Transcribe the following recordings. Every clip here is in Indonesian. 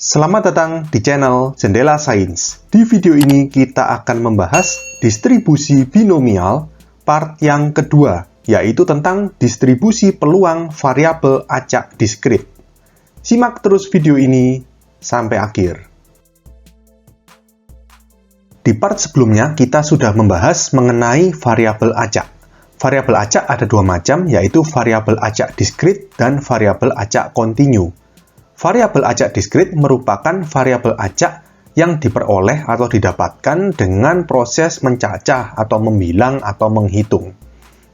Selamat datang di channel Jendela Sains. Di video ini kita akan membahas distribusi binomial part yang kedua, yaitu tentang distribusi peluang variabel acak diskrit. Simak terus video ini sampai akhir. Di part sebelumnya kita sudah membahas mengenai variabel acak. Variabel acak ada dua macam, yaitu variabel acak diskrit dan variabel acak kontinu. Variabel acak diskrit merupakan variabel acak yang diperoleh atau didapatkan dengan proses mencacah atau membilang atau menghitung.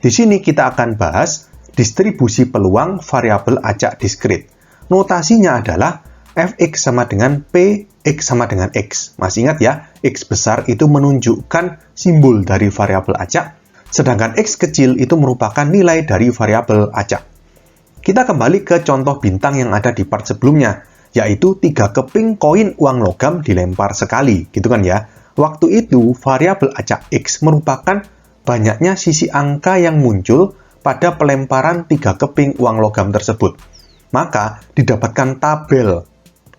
Di sini kita akan bahas distribusi peluang variabel acak diskrit. Notasinya adalah fx sama dengan p, x sama dengan x. Masih ingat ya, x besar itu menunjukkan simbol dari variabel acak, sedangkan x kecil itu merupakan nilai dari variabel acak. Kita kembali ke contoh bintang yang ada di part sebelumnya, yaitu 3 keping koin uang logam dilempar sekali, gitu kan ya. Waktu itu, variabel acak X merupakan banyaknya sisi angka yang muncul pada pelemparan 3 keping uang logam tersebut. Maka, didapatkan tabel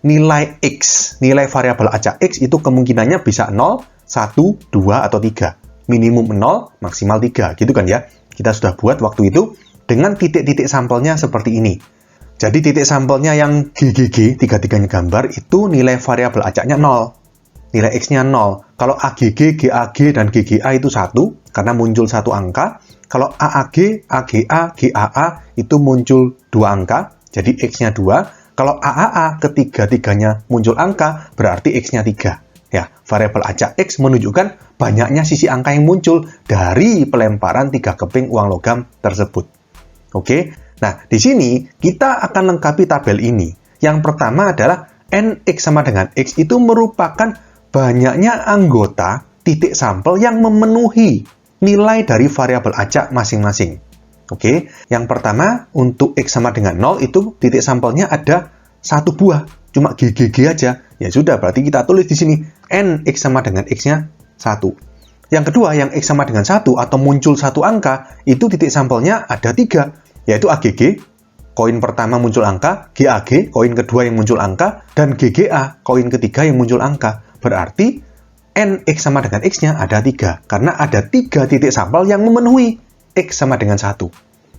nilai X, nilai variabel acak X itu kemungkinannya bisa 0, 1, 2, atau 3. Minimum 0, maksimal 3, gitu kan ya. Kita sudah buat waktu itu dengan titik-titik sampelnya seperti ini. Jadi titik sampelnya yang GGG, tiga-tiganya gambar, itu nilai variabel acaknya 0. Nilai X-nya 0. Kalau AGG, GAG, dan GGA itu 1, karena muncul satu angka. Kalau AAG, AGA, GAA itu muncul 2 angka, jadi X-nya 2. Kalau AAA, ketiga-tiganya muncul angka, berarti X-nya 3. Ya, variabel acak X menunjukkan banyaknya sisi angka yang muncul dari pelemparan 3 keping uang logam tersebut. Oke, nah di sini kita akan lengkapi tabel ini. Yang pertama adalah nx sama dengan x itu merupakan banyaknya anggota titik sampel yang memenuhi nilai dari variabel acak masing-masing. Oke, yang pertama untuk x sama dengan 0 itu titik sampelnya ada 1 buah, cuma GGG aja. Ya sudah, berarti kita tulis di sini nx sama dengan x-nya 1. Yang kedua, yang X sama dengan 1 atau muncul satu angka, itu titik sampelnya ada 3, yaitu AGG, koin pertama muncul angka, GAG, koin kedua yang muncul angka, dan GGA, koin ketiga yang muncul angka. Berarti, NX sama dengan X-nya ada 3, karena ada 3 titik sampel yang memenuhi X sama dengan 1.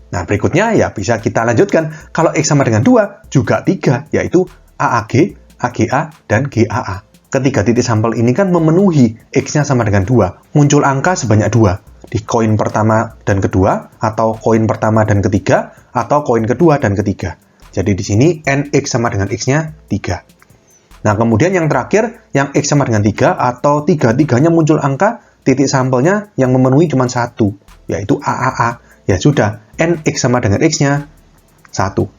Nah, berikutnya ya bisa kita lanjutkan. Kalau X sama dengan 2, juga 3, yaitu AAG, AGA, dan GAA. Ketiga titik sampel ini kan memenuhi X-nya sama dengan 2. Muncul angka sebanyak 2. Di koin pertama dan kedua, atau koin pertama dan ketiga, atau koin kedua dan ketiga. Jadi di sini NX sama dengan X-nya 3. Nah, kemudian yang terakhir, yang X sama dengan 3, atau tiga-tiganya muncul angka, titik sampelnya yang memenuhi cuma 1, yaitu AAA. Ya sudah, NX sama dengan X-nya 1.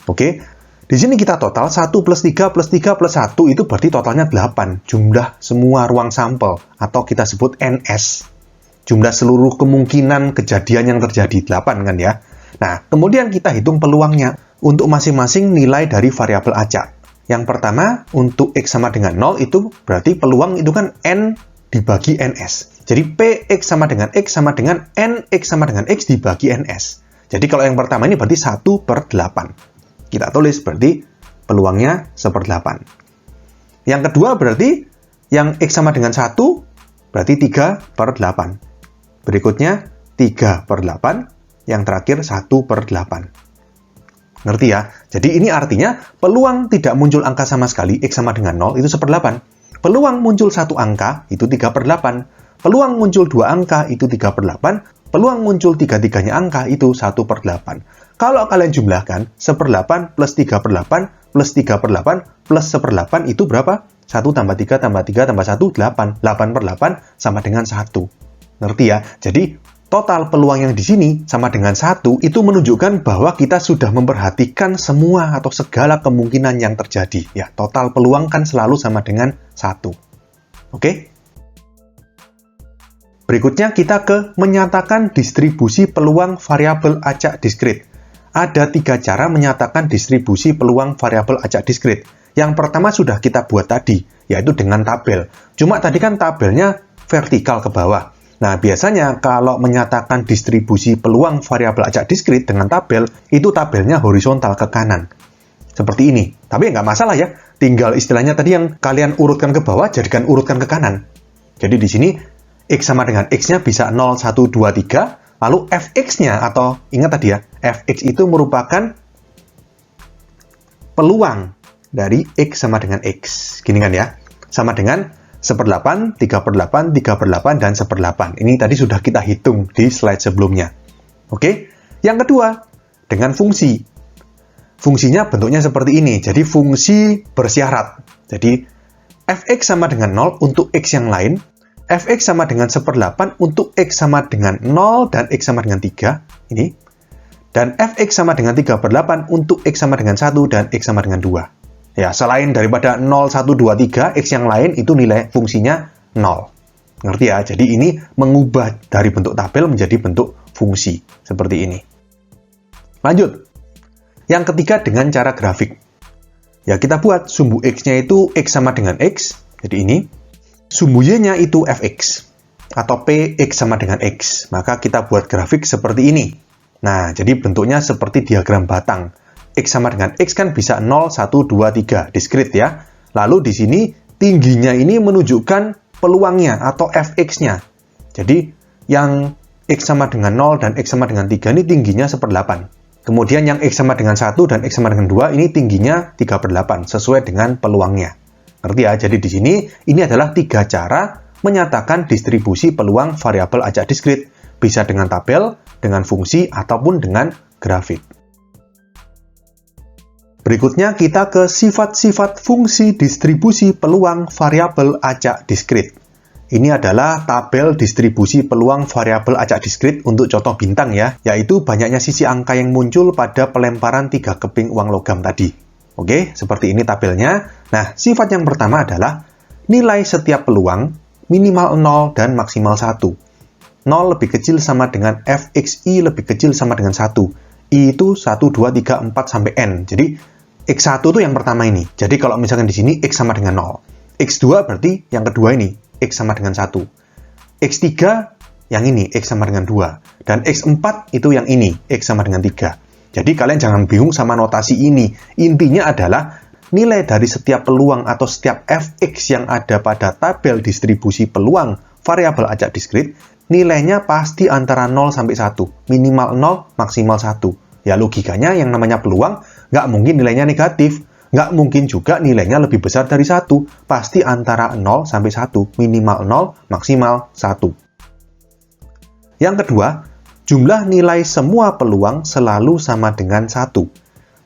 Oke? Di sini kita total 1 plus 3 plus 3 plus 1 itu berarti totalnya 8. Jumlah semua ruang sampel atau kita sebut NS. Jumlah seluruh kemungkinan kejadian yang terjadi 8 kan ya. Nah, kemudian kita hitung peluangnya untuk masing-masing nilai dari variabel acak. Yang pertama, untuk X sama dengan 0 itu berarti peluang itu kan N dibagi NS. Jadi PX sama dengan X sama dengan NX sama dengan X dibagi NS. Jadi kalau yang pertama ini berarti 1/8. Kita tulis berarti peluangnya 1/8. Yang kedua berarti yang X sama dengan 1 berarti 3/8. Berikutnya 3/8. Yang terakhir 1/8. Ngerti ya? Jadi ini artinya peluang tidak muncul angka sama sekali X sama dengan 0 itu 1/8. Peluang muncul satu angka itu 3/8. Peluang muncul 2 angka itu 3/8. Peluang muncul tiga-tiganya angka itu 1/8. Kalau kalian jumlahkan, 1/8 plus 3/8 plus 3/8 plus 1/8 itu berapa? 1 tambah 3 tambah 3 tambah 1, 8. 8/8 sama dengan 1. Ngerti ya? Jadi, total peluang yang di sini sama dengan 1 itu menunjukkan bahwa kita sudah memperhatikan semua atau segala kemungkinan yang terjadi. Ya, total peluang kan selalu sama dengan 1. Oke? Berikutnya kita ke menyatakan distribusi peluang variabel acak diskrit. Ada 3 cara menyatakan distribusi peluang variabel acak diskrit. Yang pertama sudah kita buat tadi, yaitu dengan tabel. Cuma tadi kan tabelnya vertikal ke bawah. Nah, biasanya kalau menyatakan distribusi peluang variabel acak diskrit dengan tabel, itu tabelnya horizontal ke kanan. Seperti ini. Tapi nggak masalah ya, tinggal istilahnya tadi yang kalian urutkan ke bawah, jadikan urutkan ke kanan. Jadi di sini X sama dengan X-nya bisa 0, 1, 2, 3, lalu Fx-nya, atau ingat tadi ya, Fx itu merupakan peluang dari X sama dengan X. Gini kan ya, sama dengan 1/8, 3/8, 3/8, dan 1/8. Ini tadi sudah kita hitung di slide sebelumnya. Oke, yang kedua, dengan fungsi. Fungsinya bentuknya seperti ini, jadi fungsi bersyarat. Jadi, Fx sama dengan 0 untuk X yang lain, Fx sama dengan 1/8 untuk X sama dengan 0 dan X sama dengan 3, ini. Dan Fx sama dengan 3/8 untuk X sama dengan 1 dan X sama dengan 2. Ya, selain daripada 0, 1, 2, 3, X yang lain itu nilai fungsinya 0. Ngerti ya? Jadi ini mengubah dari bentuk tabel menjadi bentuk fungsi, seperti ini. Lanjut. Yang ketiga dengan cara grafik. Ya, kita buat sumbu X-nya itu X sama dengan X, jadi ini. Sumbu Y-nya itu Fx, atau Px sama dengan X. Maka kita buat grafik seperti ini. Nah, jadi bentuknya seperti diagram batang. X sama dengan X kan bisa 0, 1, 2, 3, diskrit ya. Lalu di sini tingginya ini menunjukkan peluangnya atau Fx-nya. Jadi yang X sama dengan 0 dan X sama dengan 3 ini tingginya 1/8. Kemudian yang X sama dengan 1 dan X sama dengan 2 ini tingginya 3/8 sesuai dengan peluangnya. Ngerti ya? Jadi di sini ini adalah 3 cara menyatakan distribusi peluang variabel acak diskrit. Bisa dengan tabel, dengan fungsi, ataupun dengan grafik. Berikutnya kita ke sifat-sifat fungsi distribusi peluang variabel acak diskrit. Ini adalah tabel distribusi peluang variabel acak diskrit untuk contoh bintang ya, yaitu banyaknya sisi angka yang muncul pada pelemparan 3 keping uang logam tadi. Oke, seperti ini tabelnya. Nah, sifat yang pertama adalah nilai setiap peluang minimal 0 dan maksimal 1. 0 lebih kecil sama dengan Fxi lebih kecil sama dengan 1. I itu 1, 2, 3, 4, sampai N. Jadi, X1 itu yang pertama ini. Jadi, kalau misalkan di sini X sama dengan 0. X2 berarti yang kedua ini. X sama dengan 1. X3 yang ini, X sama dengan 2. Dan X4 itu yang ini, X sama dengan 3. Jadi kalian jangan bingung sama notasi ini. Intinya adalah nilai dari setiap peluang atau setiap Fx yang ada pada tabel distribusi peluang variabel acak diskrit, nilainya pasti antara 0 sampai 1. Minimal 0, maksimal 1. Ya logikanya yang namanya peluang, nggak mungkin nilainya negatif. Nggak mungkin juga nilainya lebih besar dari 1. Pasti antara 0 sampai 1. Minimal 0, maksimal 1. Yang kedua, jumlah nilai semua peluang selalu sama dengan 1.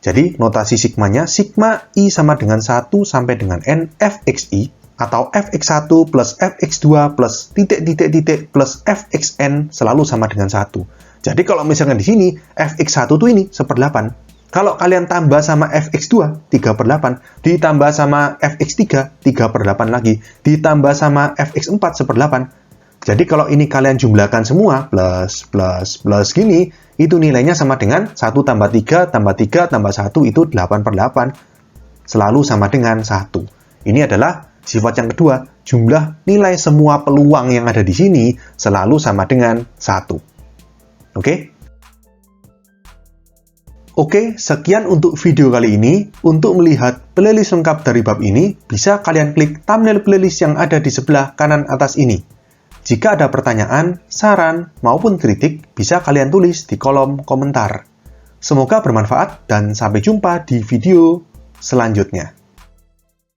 Jadi, notasi sigmanya, sigma I sama dengan 1 sampai dengan N Fxi, atau Fx1 plus Fx2 plus titik plus Fxn selalu sama dengan 1. Jadi, kalau misalkan di sini, Fx1 tuh ini 1/8. Kalau kalian tambah sama Fx2, 3/8, ditambah sama Fx3, 3/8 lagi, ditambah sama Fx4, 1/8. Jadi kalau ini kalian jumlahkan semua, plus gini, itu nilainya sama dengan 1 tambah 3, tambah 3, tambah 1, itu 8/8. Selalu sama dengan 1. Ini adalah sifat yang kedua, jumlah nilai semua peluang yang ada di sini selalu sama dengan 1. Oke? Oke, sekian untuk video kali ini. Untuk melihat playlist lengkap dari bab ini, bisa kalian klik thumbnail playlist yang ada di sebelah kanan atas ini. Jika ada pertanyaan, saran, maupun kritik, bisa kalian tulis di kolom komentar. Semoga bermanfaat dan sampai jumpa di video selanjutnya.